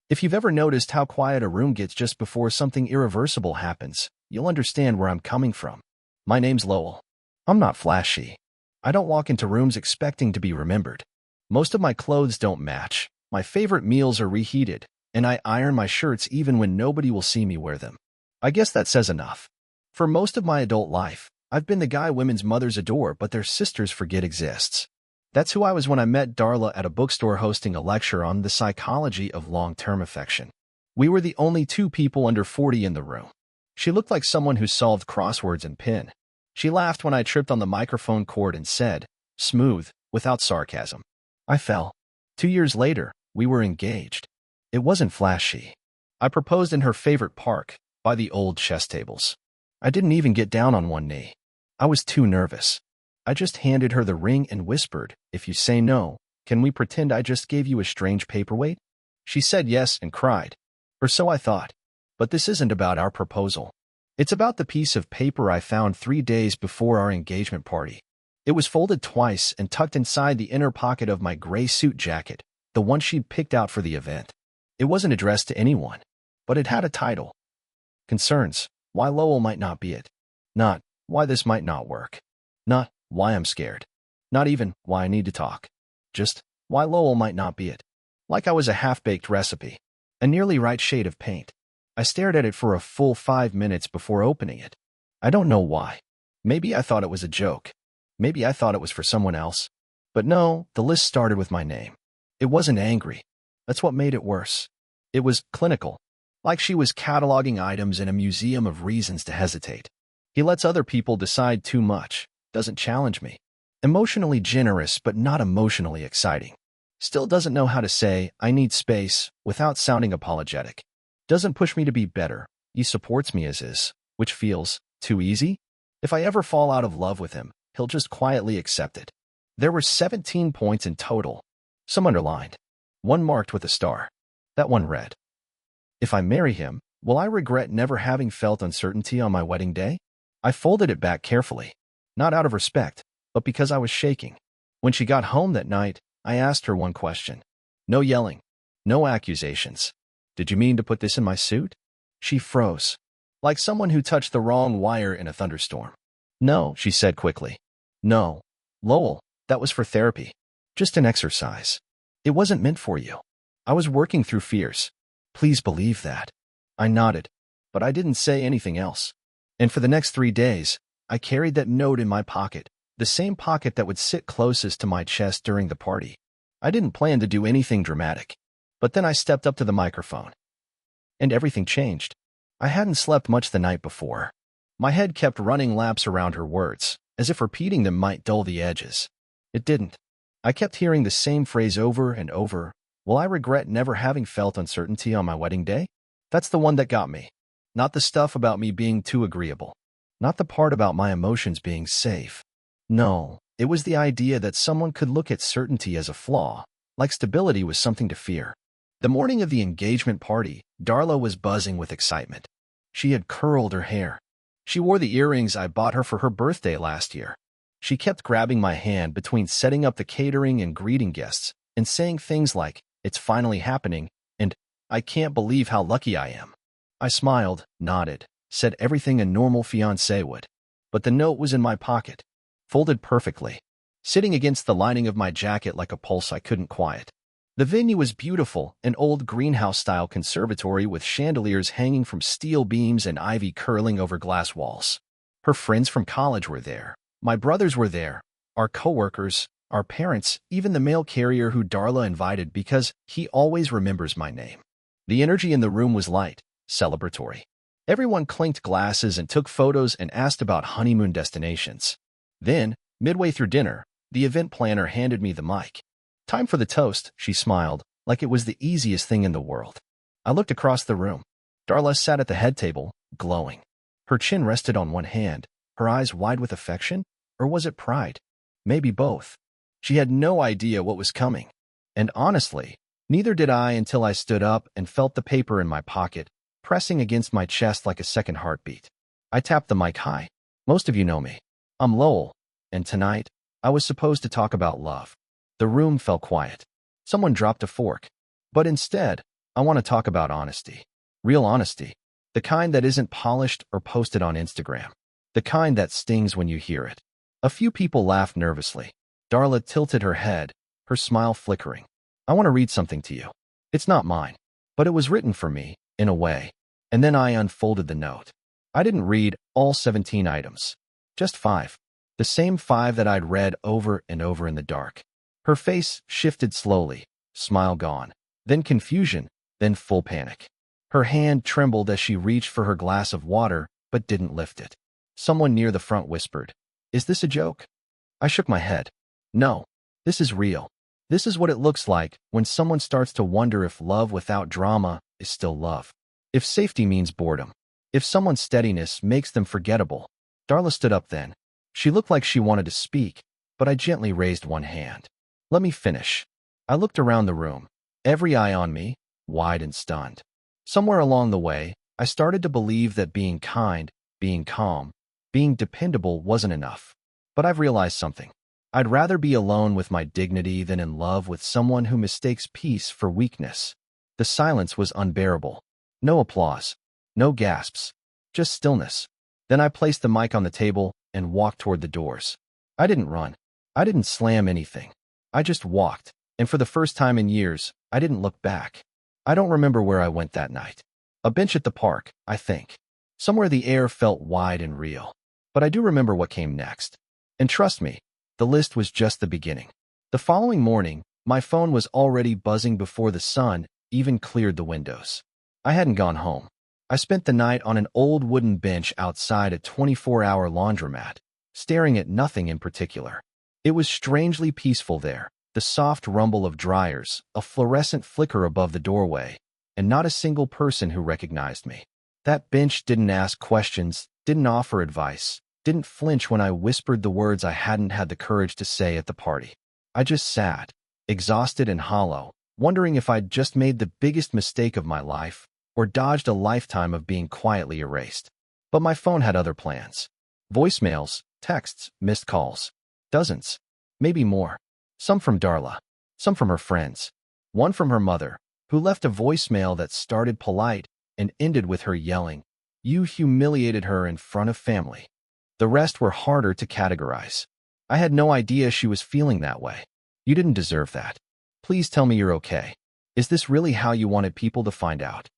If you've ever noticed how quiet a room gets just before something irreversible happens, you'll understand where I'm coming from. My name's Lowell. I'm not flashy. I don't walk into rooms expecting to be remembered. Most of my clothes don't match, my favorite meals are reheated, and I iron my shirts even when nobody will see me wear them. I guess that says enough. For most of my adult life, I've been the guy women's mothers adore but their sisters forget exists. That's who I was when I met Darla at a bookstore hosting a lecture on the psychology of long-term affection. We were the only two people under 40 in the room. She looked like someone who solved crosswords in pen. She laughed when I tripped on the microphone cord and said, smooth, without sarcasm. I fell. 2 years later, we were engaged. It wasn't flashy. I proposed in her favorite park, by the old chess tables. I didn't even get down on one knee. I was too nervous. I just handed her the ring and whispered, if you say no, can we pretend I just gave you a strange paperweight? She said yes and cried. Or so I thought. But this isn't about our proposal. It's about the piece of paper I found 3 days before our engagement party. It was folded twice and tucked inside the inner pocket of my gray suit jacket, the one she'd picked out for the event. It wasn't addressed to anyone, but it had a title. Concerns, why Lowell might not be it. Not, why this might not work. Not, why I'm scared. Not even, why I need to talk. Just, why Lowell might not be it. Like I was a half-baked recipe. A nearly right shade of paint. I stared at it for a full 5 minutes before opening it. I don't know why. Maybe I thought it was a joke. Maybe I thought it was for someone else. But no, the list started with my name. It wasn't angry. That's what made it worse. It was clinical. Like she was cataloging items in a museum of reasons to hesitate. He lets other people decide too much. Doesn't challenge me. Emotionally generous but not emotionally exciting. Still doesn't know how to say, I need space, without sounding apologetic. Doesn't push me to be better. He supports me as is, which feels too easy. If I ever fall out of love with him, he'll just quietly accept it. There were 17 points in total. Some underlined. One marked with a star. That one read. If I marry him, will I regret never having felt uncertainty on my wedding day? I folded it back carefully. Not out of respect, but because I was shaking. When she got home that night, I asked her one question. No yelling. No accusations. Did you mean to put this in my suit? She froze. Like someone who touched the wrong wire in a thunderstorm. No, she said quickly. No. Lowell, that was for therapy. Just an exercise. It wasn't meant for you. I was working through fears. Please believe that. I nodded, but I didn't say anything else. And for the next 3 days, I carried that note in my pocket, the same pocket that would sit closest to my chest during the party. I didn't plan to do anything dramatic. But then I stepped up to the microphone. And everything changed. I hadn't slept much the night before. My head kept running laps around her words, as if repeating them might dull the edges. It didn't. I kept hearing the same phrase over and over. Will I regret never having felt uncertainty on my wedding day? That's the one that got me. Not the stuff about me being too agreeable. Not the part about my emotions being safe. No, it was the idea that someone could look at certainty as a flaw, like stability was something to fear. The morning of the engagement party, Darla was buzzing with excitement. She had curled her hair. She wore the earrings I bought her for her birthday last year. She kept grabbing my hand between setting up the catering and greeting guests, and saying things like, it's finally happening, and I can't believe how lucky I am. I smiled, nodded, said everything a normal fiancé would. But the note was in my pocket, folded perfectly, sitting against the lining of my jacket like a pulse I couldn't quiet. The venue was beautiful, an old greenhouse-style conservatory with chandeliers hanging from steel beams and ivy curling over glass walls. Her friends from college were there. My brothers were there. Our coworkers, our parents, even the mail carrier who Darla invited because he always remembers my name. The energy in the room was light, celebratory. Everyone clinked glasses and took photos and asked about honeymoon destinations. Then, midway through dinner, the event planner handed me the mic. Time for the toast, she smiled, like it was the easiest thing in the world. I looked across the room. Darla sat at the head table, glowing. Her chin rested on one hand, her eyes wide with affection, or was it pride? Maybe both. She had no idea what was coming. And honestly, neither did I until I stood up and felt the paper in my pocket, pressing against my chest like a second heartbeat. I tapped the mic high. Most of you know me. I'm Lowell, and tonight, I was supposed to talk about love. The room fell quiet. Someone dropped a fork. But instead, I want to talk about honesty. Real honesty. The kind that isn't polished or posted on Instagram. The kind that stings when you hear it. A few people laughed nervously. Darla tilted her head, her smile flickering. I want to read something to you. It's not mine, but it was written for me, in a way. And then I unfolded the note. I didn't read all 17 items. Just 5. The same 5 that I'd read over and over in the dark. Her face shifted slowly, smile gone. Then confusion, then full panic. Her hand trembled as she reached for her glass of water, but didn't lift it. Someone near the front whispered, "Is this a joke?" I shook my head. No, this is real. This is what it looks like when someone starts to wonder if love without drama is still love. If safety means boredom. If someone's steadiness makes them forgettable. Darla stood up then. She looked like she wanted to speak, but I gently raised one hand. Let me finish. I looked around the room, every eye on me, wide and stunned. Somewhere along the way, I started to believe that being kind, being calm, being dependable wasn't enough. But I've realized something. I'd rather be alone with my dignity than in love with someone who mistakes peace for weakness. The silence was unbearable. No applause. No gasps. Just stillness. Then I placed the mic on the table and walked toward the doors. I didn't run. I didn't slam anything. I just walked, and for the first time in years, I didn't look back. I don't remember where I went that night. A bench at the park, I think. Somewhere the air felt wide and real. But I do remember what came next. And trust me, the list was just the beginning. The following morning, my phone was already buzzing before the sun even cleared the windows. I hadn't gone home. I spent the night on an old wooden bench outside a 24-hour laundromat, staring at nothing in particular. It was strangely peaceful there, the soft rumble of dryers, a fluorescent flicker above the doorway, and not a single person who recognized me. That bench didn't ask questions, didn't offer advice, didn't flinch when I whispered the words I hadn't had the courage to say at the party. I just sat, exhausted and hollow, wondering if I'd just made the biggest mistake of my life, or dodged a lifetime of being quietly erased. But my phone had other plans. Voicemails, texts, missed calls. Dozens. Maybe more. Some from Darla. Some from her friends. One from her mother, who left a voicemail that started polite and ended with her yelling, "You humiliated her in front of family." The rest were harder to categorize. I had no idea she was feeling that way. You didn't deserve that. Please tell me you're okay. Is this really how you wanted people to find out?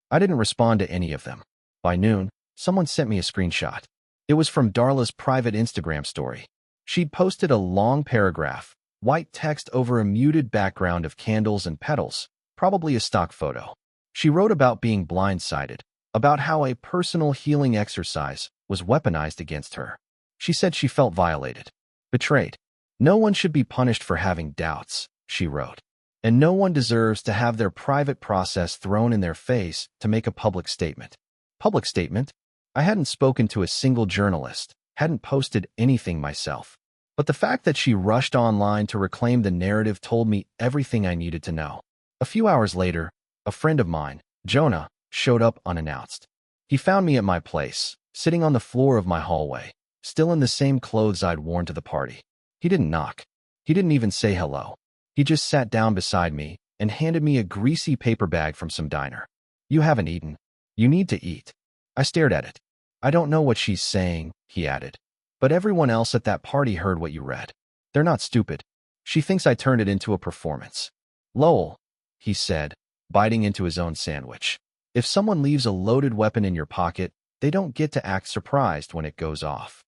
I didn't respond to any of them. By noon, someone sent me a screenshot. It was from Darla's private Instagram story. She'd posted a long paragraph, white text over a muted background of candles and petals, probably a stock photo. She wrote about being blindsided, about how a personal healing exercise was weaponized against her. She said she felt violated, betrayed. No one should be punished for having doubts, she wrote. And no one deserves to have their private process thrown in their face to make a public statement. Public statement? I hadn't spoken to a single journalist, hadn't posted anything myself. But the fact that she rushed online to reclaim the narrative told me everything I needed to know. A few hours later, a friend of mine, Jonah, showed up unannounced. He found me at my place, sitting on the floor of my hallway, still in the same clothes I'd worn to the party. He didn't knock. He didn't even say hello. He just sat down beside me and handed me a greasy paper bag from some diner. "You haven't eaten. You need to eat." I stared at it. "I don't know what she's saying," he added. "But everyone else at that party heard what you read. They're not stupid. She thinks I turned it into a performance." "Lowell," he said, biting into his own sandwich. "If someone leaves a loaded weapon in your pocket, they don't get to act surprised when it goes off."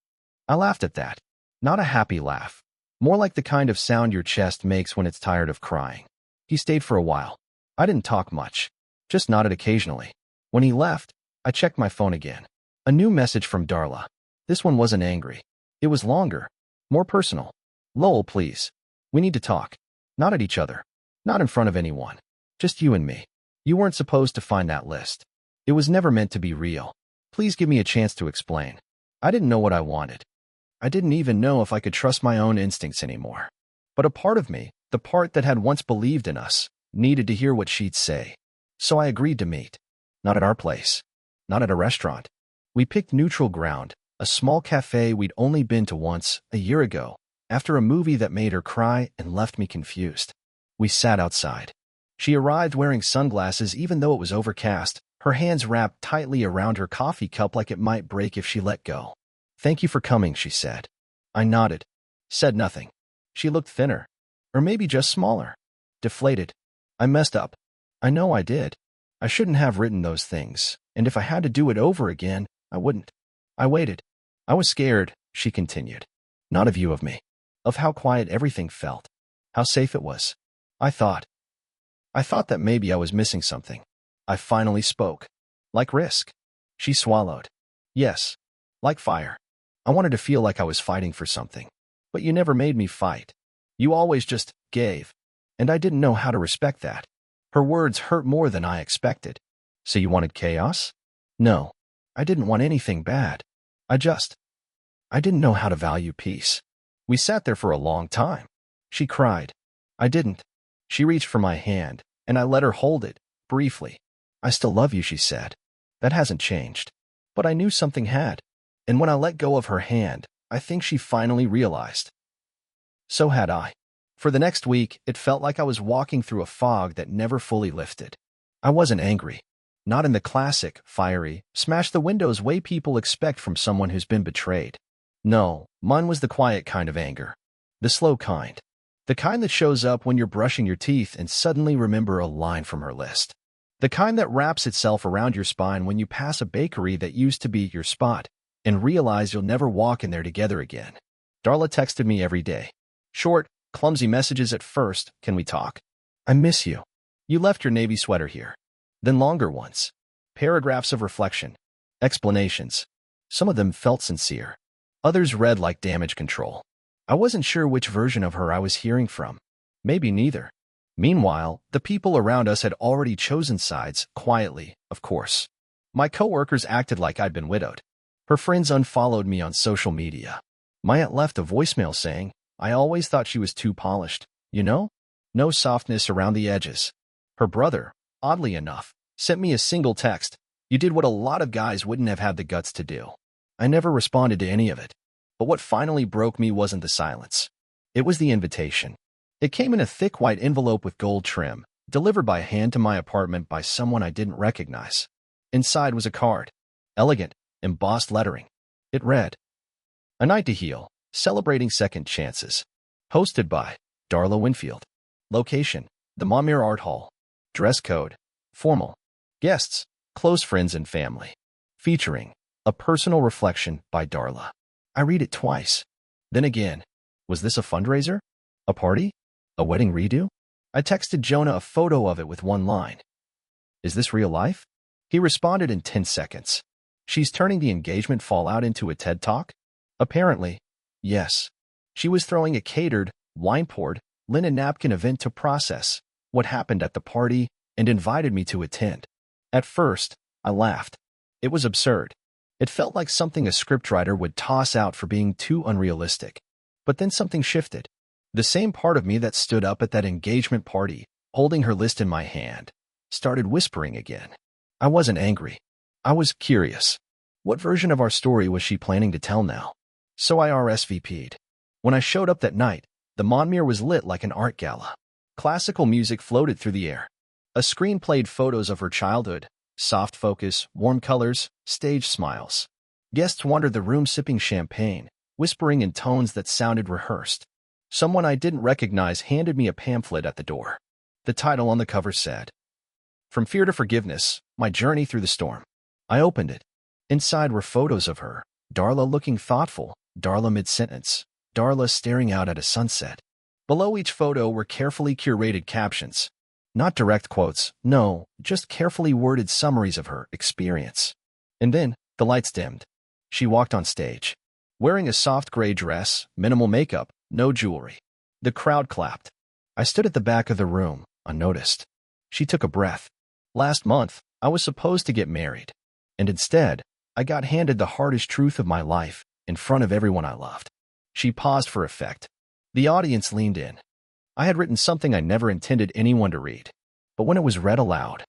I laughed at that. Not a happy laugh. More like the kind of sound your chest makes when it's tired of crying. He stayed for a while. I didn't talk much. Just nodded occasionally. When he left, I checked my phone again. A new message from Darla. This one wasn't angry. It was longer. More personal. "Lowell, please. We need to talk. Not at each other. Not in front of anyone. Just you and me. You weren't supposed to find that list. It was never meant to be real. Please give me a chance to explain." I didn't know what I wanted. I didn't even know if I could trust my own instincts anymore. But a part of me, the part that had once believed in us, needed to hear what she'd say. So I agreed to meet. Not at our place. Not at a restaurant. We picked neutral ground, a small cafe we'd only been to once, a year ago, after a movie that made her cry and left me confused. We sat outside. She arrived wearing sunglasses even though it was overcast, her hands wrapped tightly around her coffee cup like it might break if she let go. "Thank you for coming," she said. I nodded. Said nothing. She looked thinner. Or maybe just smaller. Deflated. I messed up. I know I did. I shouldn't have written those things, and if I had to do it over again, I wouldn't. I waited. I was scared, she continued. Not of you, of me. Of how quiet everything felt. How safe it was. I thought that maybe I was missing something. I finally spoke. Like risk. She swallowed. Yes. Like fire. I wanted to feel like I was fighting for something. But you never made me fight. You always just gave. And I didn't know how to respect that. Her words hurt more than I expected. So you wanted chaos? No. I didn't want anything bad. I didn't know how to value peace. We sat there for a long time. She cried. I didn't. She reached for my hand, and I let her hold it, briefly. I still love you, she said. That hasn't changed. But I knew something had. And when I let go of her hand, I think she finally realized. So had I. For the next week, it felt like I was walking through a fog that never fully lifted. I wasn't angry. Not in the classic, fiery, smash the windows way people expect from someone who's been betrayed. No, mine was the quiet kind of anger. The slow kind. The kind that shows up when you're brushing your teeth and suddenly remember a line from her list. The kind that wraps itself around your spine when you pass a bakery that used to be your spot and realize you'll never walk in there together again. Darla texted me every day. Short, clumsy messages at first. Can we talk? I miss you. You left your navy sweater here. Then longer ones. Paragraphs of reflection. Explanations. Some of them felt sincere. Others read like damage control. I wasn't sure which version of her I was hearing from. Maybe neither. Meanwhile, the people around us had already chosen sides, quietly, of course. My coworkers acted like I'd been widowed. Her friends unfollowed me on social media. My aunt left a voicemail saying, I always thought she was too polished, you know? No softness around the edges. Her brother, oddly enough, sent me a single text. You did what a lot of guys wouldn't have had the guts to do. I never responded to any of it. But what finally broke me wasn't the silence. It was the invitation. It came in a thick white envelope with gold trim, delivered by hand to my apartment by someone I didn't recognize. Inside was a card. Elegant, embossed lettering. It read, A Night to Heal, Celebrating Second Chances. Hosted by Darla Winfield. Location, the Montmere Art Hall. Dress code, formal. Guests, close friends and family. Featuring, a personal reflection by Darla. I read it twice. Then again. Was this a fundraiser? A party? A wedding redo? I texted Jonah a photo of it with one line. Is this real life? He responded in 10 seconds. She's turning the engagement fallout into a TED Talk? Apparently, yes. She was throwing a catered, wine-poured, linen napkin event to process what happened at the party and invited me to attend. At first, I laughed. It was absurd. It felt like something a scriptwriter would toss out for being too unrealistic. But then something shifted. The same part of me that stood up at that engagement party, holding her list in my hand, started whispering again. I wasn't angry. I was curious. What version of our story was she planning to tell now? So I RSVP'd. When I showed up that night, the Montmere was lit like an art gala. Classical music floated through the air. A screen played photos of her childhood, soft focus, warm colors, stage smiles. Guests wandered the room sipping champagne, whispering in tones that sounded rehearsed. Someone I didn't recognize handed me a pamphlet at the door. The title on the cover said, From Fear to Forgiveness, My Journey Through the Storm. I opened it. Inside were photos of her, Darla looking thoughtful, Darla mid-sentence, Darla staring out at a sunset. Below each photo were carefully curated captions. Not direct quotes, no, just carefully worded summaries of her experience. And then, the lights dimmed. She walked on stage. Wearing a soft gray dress, minimal makeup, no jewelry. The crowd clapped. I stood at the back of the room, unnoticed. She took a breath. Last month, I was supposed to get married. And instead, I got handed the hardest truth of my life in front of everyone I loved. She paused for effect. The audience leaned in. I had written something I never intended anyone to read. But when it was read aloud,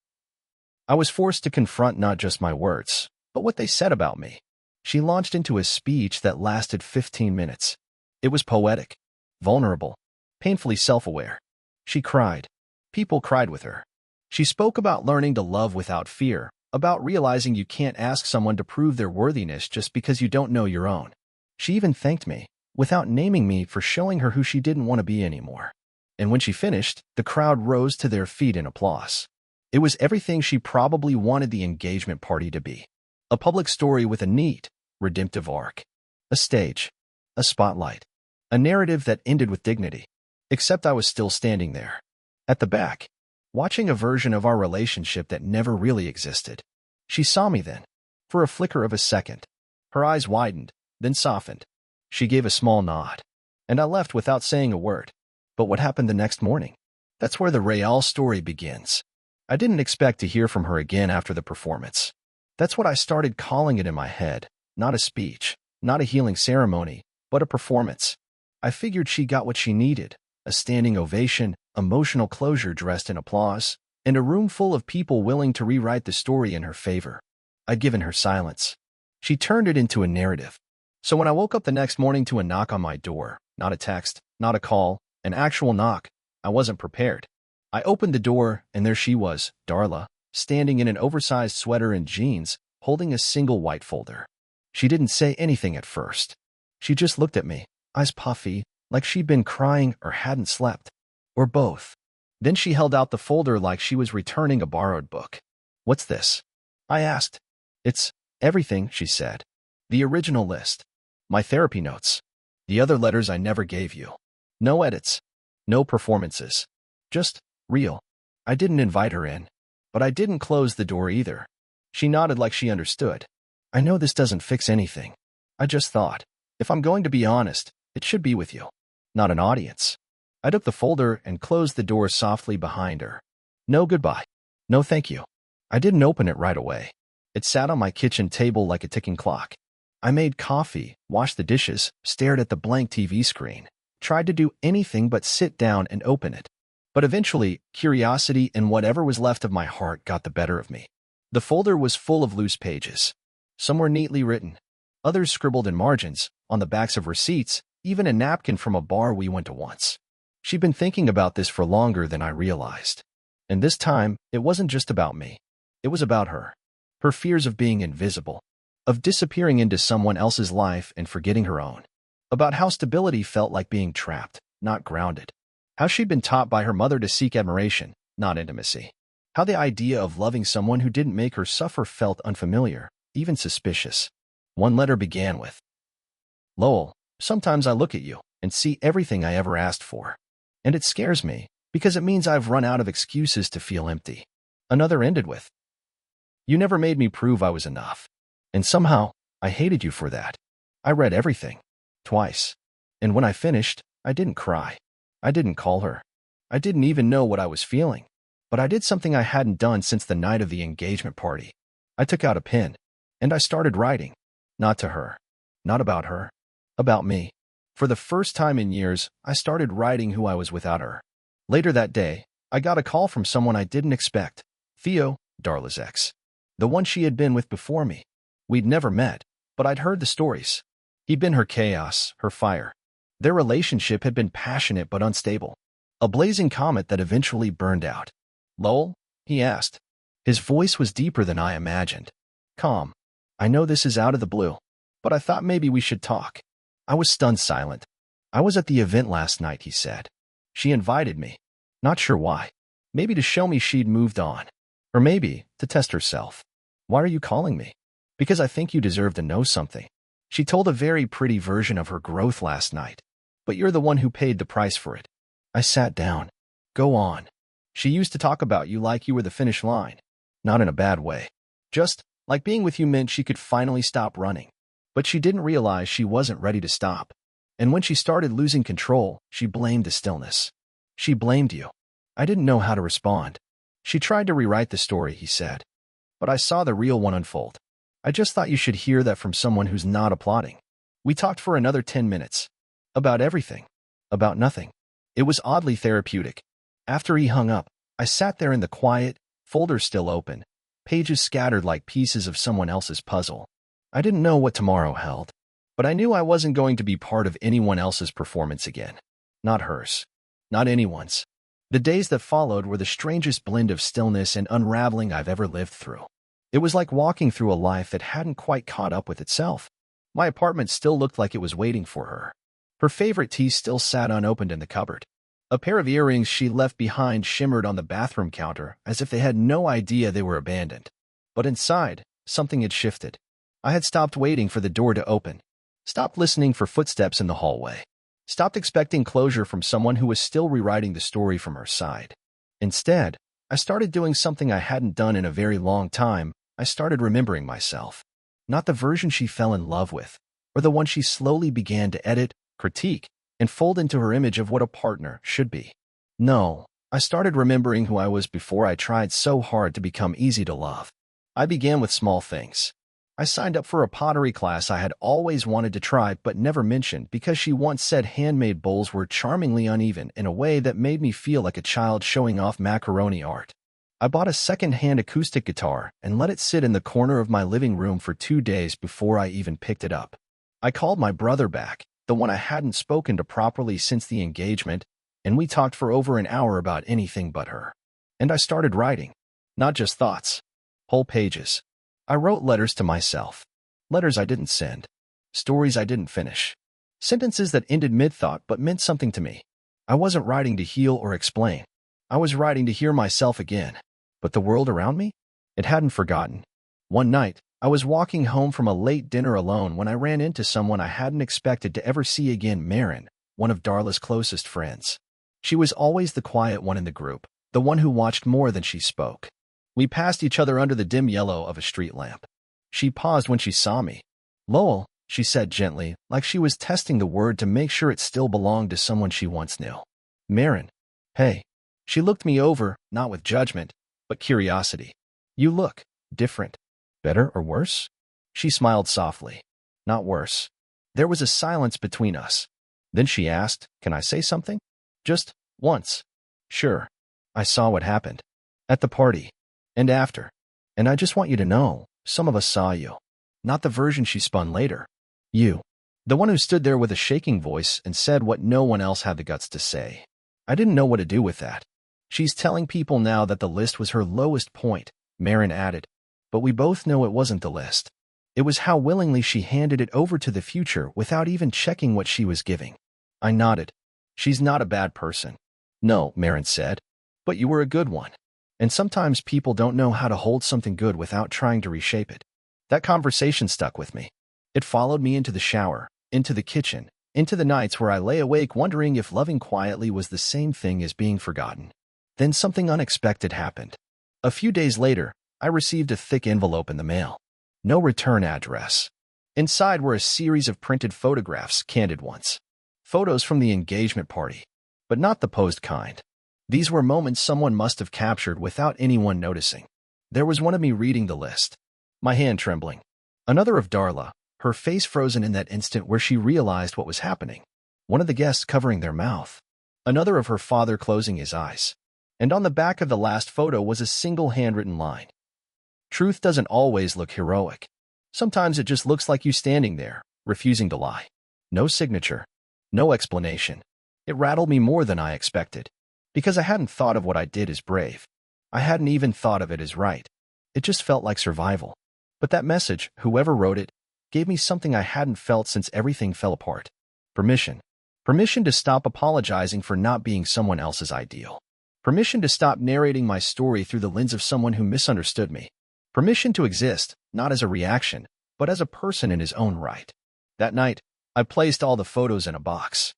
I was forced to confront not just my words, but what they said about me. She launched into a speech that lasted 15 minutes. It was poetic, vulnerable, painfully self-aware. She cried. People cried with her. She spoke about learning to love without fear, about realizing you can't ask someone to prove their worthiness just because you don't know your own. She even thanked me, without naming me, for showing her who she didn't want to be anymore. And when she finished, the crowd rose to their feet in applause. It was everything she probably wanted the engagement party to be. A public story with a neat, redemptive arc. A stage. A spotlight. A narrative that ended with dignity. Except I was still standing there, at the back, watching a version of our relationship that never really existed. She saw me then, for a flicker of a second. Her eyes widened, then softened. She gave a small nod, and I left without saying a word. But what happened the next morning? That's where the real story begins. I didn't expect to hear from her again after the performance. That's what I started calling it in my head. Not a speech, not a healing ceremony, but a performance. I figured she got what she needed. A standing ovation, emotional closure dressed in applause, and a room full of people willing to rewrite the story in her favor. I'd given her silence. She turned it into a narrative. So when I woke up the next morning to a knock on my door, not a text, not a call, an actual knock, I wasn't prepared. I opened the door, and there she was, Darla, standing in an oversized sweater and jeans, holding a single white folder. She didn't say anything at first. She just looked at me, eyes puffy, like she'd been crying or hadn't slept. Or both. Then she held out the folder like she was returning a borrowed book. "What's this?" I asked. "It's everything," she said. "The original list. My therapy notes. The other letters I never gave you. No edits. No performances. Just real." I didn't invite her in. But I didn't close the door either. She nodded like she understood. "I know this doesn't fix anything. I just thought, if I'm going to be honest, it should be with you, not an audience." I took the folder and closed the door softly behind her. No goodbye. No thank you. I didn't open it right away. It sat on my kitchen table like a ticking clock. I made coffee, washed the dishes, stared at the blank TV screen, tried to do anything but sit down and open it. But eventually, curiosity and whatever was left of my heart got the better of me. The folder was full of loose pages. Some were neatly written. Others scribbled in margins, on the backs of receipts, even a napkin from a bar we went to once. She'd been thinking about this for longer than I realized. And this time, it wasn't just about me. It was about her. Her fears of being invisible, of disappearing into someone else's life and forgetting her own. About how stability felt like being trapped, not grounded. How she'd been taught by her mother to seek admiration, not intimacy. How the idea of loving someone who didn't make her suffer felt unfamiliar, even suspicious. One letter began with, "Lowell, sometimes I look at you and see everything I ever asked for. And it scares me, because it means I've run out of excuses to feel empty." Another ended with, "You never made me prove I was enough. And somehow, I hated you for that." I read everything. Twice. And when I finished, I didn't cry. I didn't call her. I didn't even know what I was feeling. But I did something I hadn't done since the night of the engagement party. I took out a pen, and I started writing. Not to her. Not about her. About me. For the first time in years, I started writing who I was without her. Later that day, I got a call from someone I didn't expect. Theo, Darla's ex. The one she had been with before me. We'd never met, but I'd heard the stories. He'd been her chaos, her fire. Their relationship had been passionate but unstable. A blazing comet that eventually burned out. "Lowell?" he asked. His voice was deeper than I imagined. Calm. "I know this is out of the blue, but I thought maybe we should talk." I was stunned silent. "I was at the event last night," he said. "She invited me. Not sure why. Maybe to show me she'd moved on. Or maybe to test herself." "Why are you calling me?" "Because I think you deserve to know something. She told a very pretty version of her growth last night. But you're the one who paid the price for it." I sat down. "Go on." "She used to talk about you like you were the finish line. Not in a bad way. Just like being with you meant she could finally stop running. But she didn't realize she wasn't ready to stop. And when she started losing control, she blamed the stillness. She blamed you." I didn't know how to respond. "She tried to rewrite the story," he said. "But I saw the real one unfold. I just thought you should hear that from someone who's not applauding." We talked for another 10 minutes. About everything. About nothing. It was oddly therapeutic. After he hung up, I sat there in the quiet, folder still open, pages scattered like pieces of someone else's puzzle. I didn't know what tomorrow held, but I knew I wasn't going to be part of anyone else's performance again. Not hers. Not anyone's. The days that followed were the strangest blend of stillness and unraveling I've ever lived through. It was like walking through a life that hadn't quite caught up with itself. My apartment still looked like it was waiting for her. Her favorite tea still sat unopened in the cupboard. A pair of earrings she left behind shimmered on the bathroom counter as if they had no idea they were abandoned. But inside, something had shifted. I had stopped waiting for the door to open, stopped listening for footsteps in the hallway, stopped expecting closure from someone who was still rewriting the story from her side. Instead, I started doing something I hadn't done in a very long time. I started remembering myself. Not the version she fell in love with, or the one she slowly began to edit, critique, and fold into her image of what a partner should be. No, I started remembering who I was before I tried so hard to become easy to love. I began with small things. I signed up for a pottery class I had always wanted to try but never mentioned because she once said handmade bowls were charmingly uneven in a way that made me feel like a child showing off macaroni art. I bought a second-hand acoustic guitar and let it sit in the corner of my living room for 2 days before I even picked it up. I called my brother back, the one I hadn't spoken to properly since the engagement, and we talked for over an hour about anything but her. And I started writing. Not just thoughts. Whole pages. I wrote letters to myself. Letters I didn't send. Stories I didn't finish. Sentences that ended mid-thought but meant something to me. I wasn't writing to heal or explain. I was writing to hear myself again. But the world around me? It hadn't forgotten. One night, I was walking home from a late dinner alone when I ran into someone I hadn't expected to ever see again, Marin, one of Darla's closest friends. She was always the quiet one in the group, the one who watched more than she spoke. We passed each other under the dim yellow of a street lamp. She paused when she saw me. "Lowell," she said gently, like she was testing the word to make sure it still belonged to someone she once knew. "Marin." "Hey." She looked me over, not with judgment, but curiosity. "You look different. Better or worse?" She smiled softly. "Not worse." There was a silence between us. Then she asked, "Can I say something?" "Just once." "Sure." "I saw what happened. At the party. And after. And I just want you to know, some of us saw you. Not the version she spun later. You. The one who stood there with a shaking voice and said what no one else had the guts to say. I didn't know what to do with that. She's telling people now that the list was her lowest point, Marin added. But we both know it wasn't the list. It was how willingly she handed it over to the future without even checking what she was giving. I nodded. She's not a bad person. No, Marin said. But you were a good one. And sometimes people don't know how to hold something good without trying to reshape it. That conversation stuck with me. It followed me into the shower, into the kitchen, into the nights where I lay awake wondering if loving quietly was the same thing as being forgotten. Then something unexpected happened. A few days later, I received a thick envelope in the mail. No return address. Inside were a series of printed photographs, candid ones. Photos from the engagement party. But not the posed kind. These were moments someone must have captured without anyone noticing. There was one of me reading the list, my hand trembling. Another of Darla, her face frozen in that instant where she realized what was happening. One of the guests covering their mouth. Another of her father closing his eyes. And on the back of the last photo was a single handwritten line. Truth doesn't always look heroic. Sometimes it just looks like you standing there, refusing to lie. No signature. No explanation. It rattled me more than I expected. Because I hadn't thought of what I did as brave. I hadn't even thought of it as right. It just felt like survival. But that message, whoever wrote it, gave me something I hadn't felt since everything fell apart. Permission. Permission to stop apologizing for not being someone else's ideal. Permission to stop narrating my story through the lens of someone who misunderstood me. Permission to exist, not as a reaction, but as a person in his own right. That night, I placed all the photos in a box.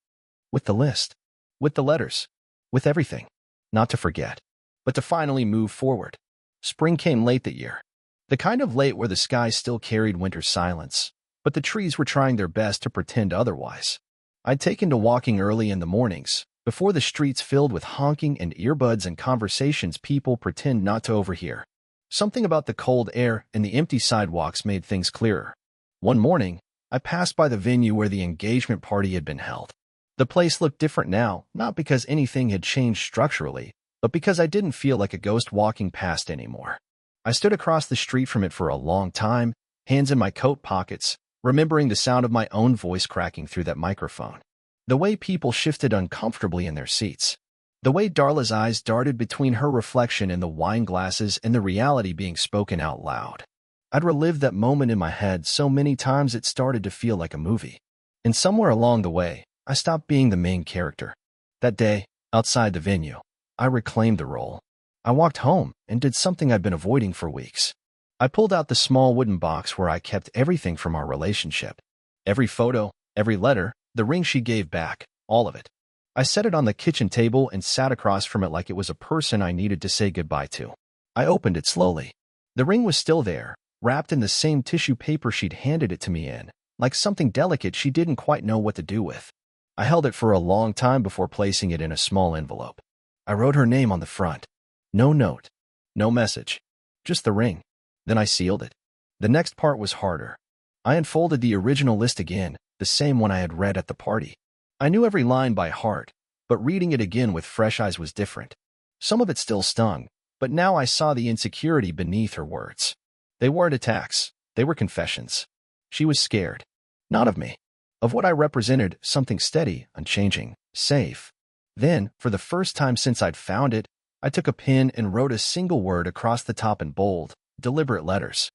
With the list. With the letters. With everything. Not to forget, but to finally move forward. Spring came late that year. The kind of late where the sky still carried winter's silence, but the trees were trying their best to pretend otherwise. I'd taken to walking early in the mornings, before the streets filled with honking and earbuds and conversations people pretend not to overhear. Something about the cold air and the empty sidewalks made things clearer. One morning, I passed by the venue where the engagement party had been held. The place looked different now, not because anything had changed structurally, but because I didn't feel like a ghost walking past anymore. I stood across the street from it for a long time, hands in my coat pockets, remembering the sound of my own voice cracking through that microphone. The way people shifted uncomfortably in their seats. The way Darla's eyes darted between her reflection in the wine glasses and the reality being spoken out loud. I'd relived that moment in my head so many times it started to feel like a movie. And somewhere along the way, I stopped being the main character. That day, outside the venue, I reclaimed the role. I walked home and did something I'd been avoiding for weeks. I pulled out the small wooden box where I kept everything from our relationship. Every photo, every letter, the ring she gave back, all of it. I set it on the kitchen table and sat across from it like it was a person I needed to say goodbye to. I opened it slowly. The ring was still there, wrapped in the same tissue paper she'd handed it to me in, like something delicate she didn't quite know what to do with. I held it for a long time before placing it in a small envelope. I wrote her name on the front. No note, no message, just the ring. Then I sealed it. The next part was harder. I unfolded the original list again, the same one I had read at the party. I knew every line by heart, but reading it again with fresh eyes was different. Some of it still stung, but now I saw the insecurity beneath her words. They weren't attacks, they were confessions. She was scared. Not of me. Of what I represented, something steady, unchanging, safe. Then, for the first time since I'd found it, I took a pen and wrote a single word across the top in bold, deliberate letters.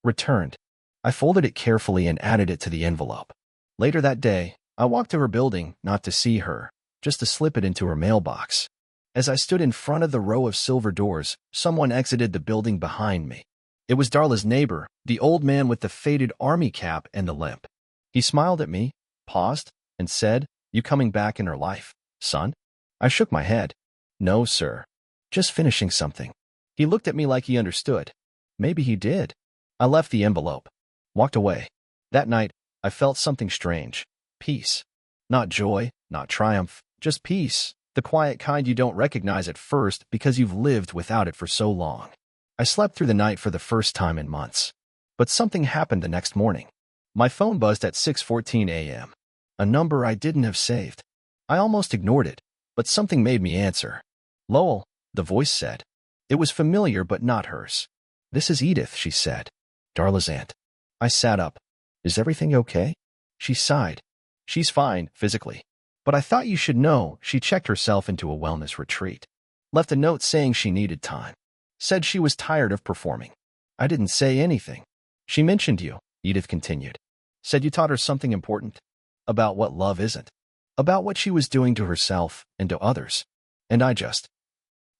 Returned. I folded it carefully and added it to the envelope. Later that day, I walked to her building, not to see her, just to slip it into her mailbox. As I stood in front of the row of silver doors, someone exited the building behind me. It was Darla's neighbor, the old man with the faded army cap and the limp. He smiled at me, paused, and said, "You coming back in her life, son?" I shook my head. "No, sir. Just finishing something." He looked at me like he understood. Maybe he did. I left the envelope. Walked away. That night, I felt something strange. Peace. Not joy, not triumph, just peace. The quiet kind you don't recognize at first because you've lived without it for so long. I slept through the night for the first time in months. But something happened the next morning. My phone buzzed at 6:14 a.m. A number I didn't have saved. I almost ignored it, but something made me answer. "Lowell," the voice said. It was familiar but not hers. "This is Edith," she said. "Darla's aunt." I sat up. "Is everything okay?" She sighed. "She's fine, physically. But I thought you should know she checked herself into a wellness retreat. Left a note saying she needed time. Said she was tired of performing." I didn't say anything. "She mentioned you," Edith continued. "Said you taught her something important. About what love isn't. About what she was doing to herself and to others. And I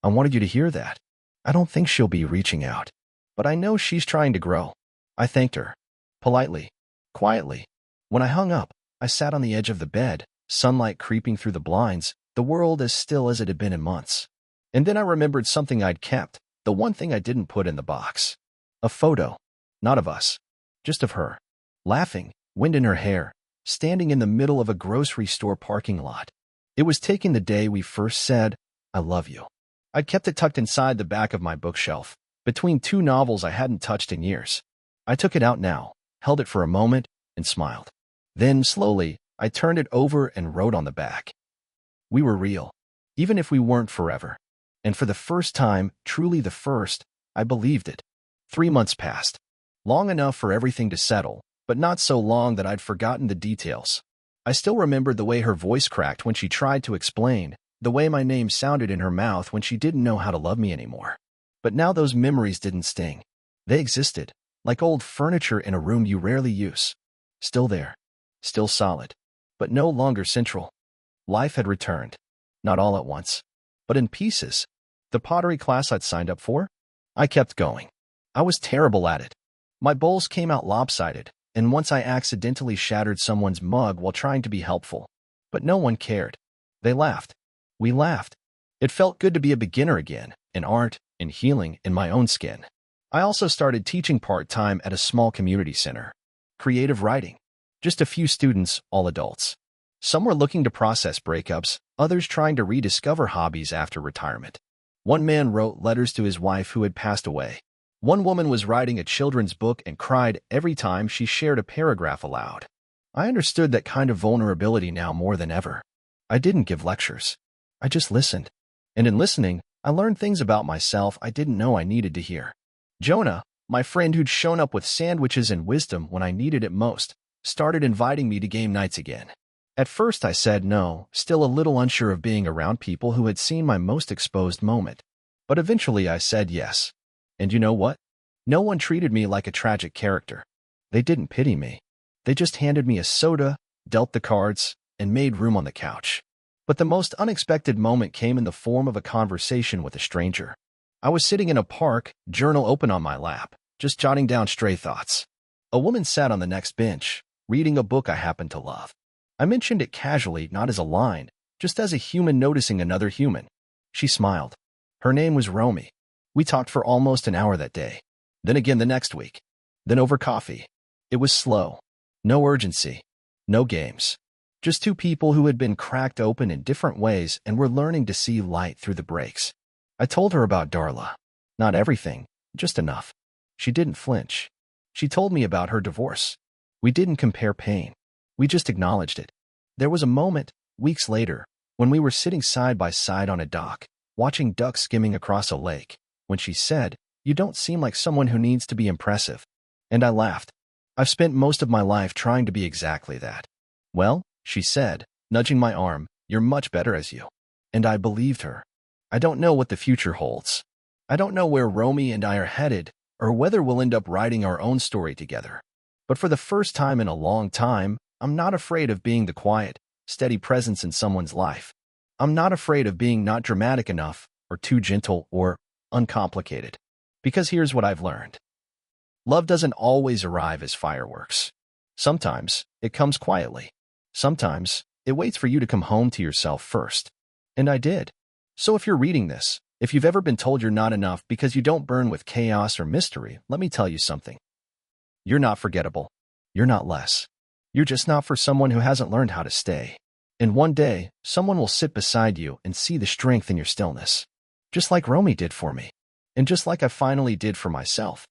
wanted you to hear that. I don't think she'll be reaching out. But I know she's trying to grow." I thanked her. Politely. Quietly. When I hung up, I sat on the edge of the bed, sunlight creeping through the blinds, the world as still as it had been in months. And then I remembered something I'd kept, the one thing I didn't put in the box. A photo. Not of us. Just of her. Laughing, wind in her hair, standing in the middle of a grocery store parking lot. It was taken the day we first said, "I love you." I'd kept it tucked inside the back of my bookshelf, between two novels I hadn't touched in years. I took it out now, held it for a moment, and smiled. Then, slowly, I turned it over and wrote on the back. We were real, even if we weren't forever. And for the first time, truly the first, I believed it. 3 months passed. Long enough for everything to settle, but not so long that I'd forgotten the details. I still remembered the way her voice cracked when she tried to explain, the way my name sounded in her mouth when she didn't know how to love me anymore. But now those memories didn't sting. They existed, like old furniture in a room you rarely use. Still there. Still solid. But no longer central. Life had returned. Not all at once, but in pieces. The pottery class I'd signed up for? I kept going. I was terrible at it. My bowls came out lopsided, and once I accidentally shattered someone's mug while trying to be helpful. But no one cared. They laughed. We laughed. It felt good to be a beginner again, in art, in healing, in my own skin. I also started teaching part-time at a small community center. Creative writing. Just a few students, all adults. Some were looking to process breakups, others trying to rediscover hobbies after retirement. One man wrote letters to his wife who had passed away. One woman was writing a children's book and cried every time she shared a paragraph aloud. I understood that kind of vulnerability now more than ever. I didn't give lectures. I just listened. And in listening, I learned things about myself I didn't know I needed to hear. Jonah, my friend who'd shown up with sandwiches and wisdom when I needed it most, started inviting me to game nights again. At first I said no, still a little unsure of being around people who had seen my most exposed moment. But eventually I said yes. And you know what? No one treated me like a tragic character. They didn't pity me. They just handed me a soda, dealt the cards, and made room on the couch. But the most unexpected moment came in the form of a conversation with a stranger. I was sitting in a park, journal open on my lap, just jotting down stray thoughts. A woman sat on the next bench, reading a book I happened to love. I mentioned it casually, not as a line, just as a human noticing another human. She smiled. Her name was Romy. We talked for almost an hour that day. Then again the next week. Then over coffee. It was slow. No urgency. No games. Just two people who had been cracked open in different ways and were learning to see light through the breaks. I told her about Darla. Not everything, just enough. She didn't flinch. She told me about her divorce. We didn't compare pain. We just acknowledged it. There was a moment, weeks later, when we were sitting side by side on a dock, watching ducks skimming across a lake, when she said, "You don't seem like someone who needs to be impressive." And I laughed. I've spent most of my life trying to be exactly that. Well, she said, nudging my arm, "You're much better as you." And I believed her. I don't know what the future holds. I don't know where Romy and I are headed, or whether we'll end up writing our own story together. But for the first time in a long time, I'm not afraid of being the quiet, steady presence in someone's life. I'm not afraid of being not dramatic enough, or too gentle, or uncomplicated. Because here's what I've learned. Love doesn't always arrive as fireworks. Sometimes it comes quietly. Sometimes it waits for you to come home to yourself first. And I did. So if you're reading this, if you've ever been told you're not enough because you don't burn with chaos or mystery, let me tell you something. You're not forgettable. You're not less. You're just not for someone who hasn't learned how to stay. And one day, someone will sit beside you and see the strength in your stillness. Just like Romy did for me. And just like I finally did for myself.